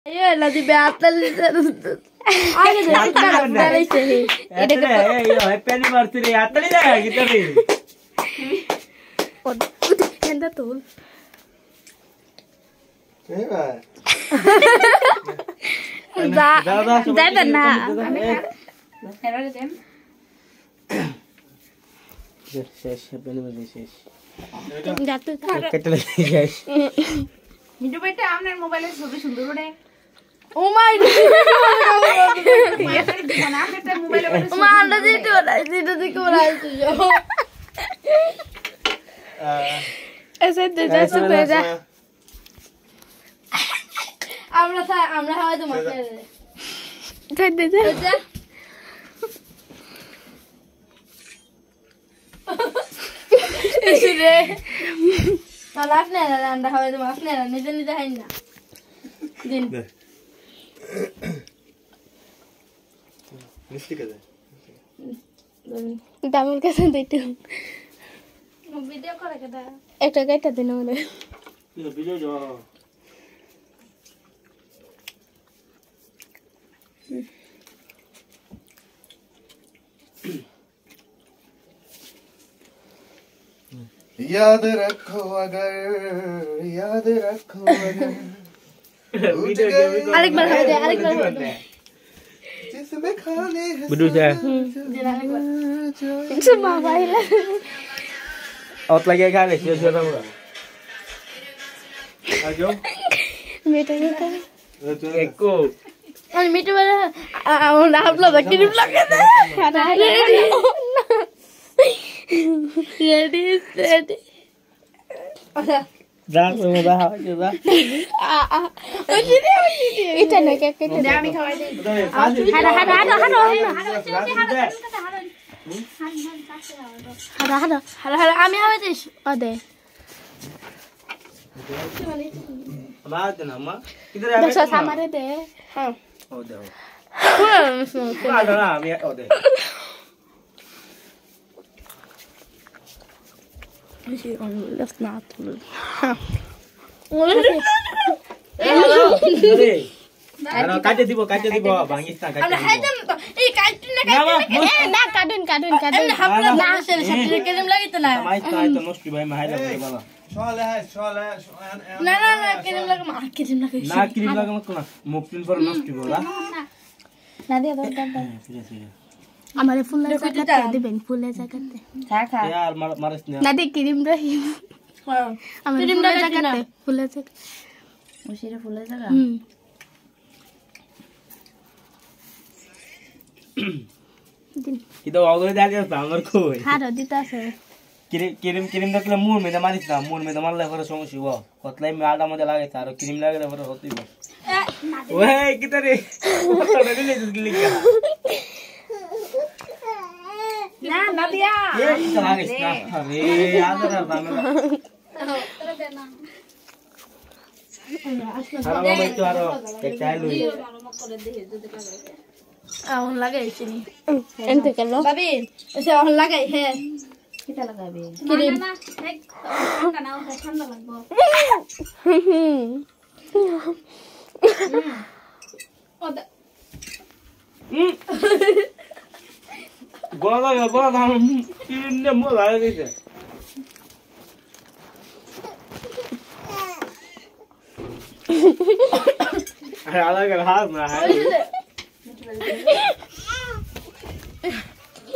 Ayo lah di beatal. Ayo deh kita dari sini. Ini yo happy anniversary atali jaga gitu nih. Oh, udah tuh. Dah benar. শেষ happy anniversary শেষ। Jatuh কেটে লাগি শেষ। মিঠু বেটা আপনার মোবাইলে ছবি সুন্দর ওঠে। Oh my god. মোবাইলে মা আন্ডা দিতে বলাই দিতে দিকে বলাই তুইও। এসে দিতে সুবে যা। আমরা হাওয়া তো মারতে রে। তাই দে যা। এসে তাহলে আপনারা রান্না হবে তো আপনারা নিজে নিজে হাই না দিন মিষ্টি কে দে দামের কাছে দিতে ভিডিও করে কেডা একটা গাইটা দিন ওরে ভিডিও যাও याद रखो अगर আরেকবার হবে দে जिसमें खाने हैं বুদু যা সুমা বাইলা আউট লাগে খালে শেষ হয়ে যাবে আজো মেটা একো আর মেটা বলা আমরা আপলো কিরিম লাগে দে রেডি যা তুমি যা যা এটা না কে কেটে আমি খাওয়াই দিই। হাড়া আমি হবে দিস ওদে বাদ না মা কিধর দশ সামারে দে হ্যাঁ ও দাও পুরো বাদ না আমি ও দে Sí, das natul. আরে কাটে দিব ভাঙিস না কাটে আমরা হাইতাম তো এই কাটুন না কাটুন এমন হাবলা না আসলে সাথে কেমন লাগিত না মাই তাই তো নষ্ট ভাই মাইলা বলা না কেমন লাগে মা কেমন লাগে না ক্রিম লাগানো না মুখটিন পর নষ্ট বলা না দিয়ে দাও ফিরে আমারে ফুলের জায়গাতে দিবেন ফুলের জায়গাতে খা यार मारस ना না দে ক্রিম রহি আমারে ফুলের জায়গাতে ফুলের জায়গা ওশিরে ফুলের জায়গা দিন কি তো আগরে দাঁড় গেল আমার কই হাড় দিতে আছে ক্রিম দেখলে মুর মেদা মারিস না মুর মেদা মারলে পরে সমস্যা হবো কতলাই মালটা মধ্যে লাগে আর ক্রিম লাগালে পরে হতেই পারে ওই কি তারে কতটা দিলে দিলি না নাদিয়া ये तो लागेस ना अरे याद रहा बामे हारा बाबा तो आरो एक चालू আউন লাগাইছি নি এনতে কেন ভাবি এসে আউন লাগাই হে কিটা লাগাবে ক্রিম না কানা ঠান্ডা লাগবে ওদা গোলা দাম কিনে মো লাগে দিতে আরে আলাদা হাত না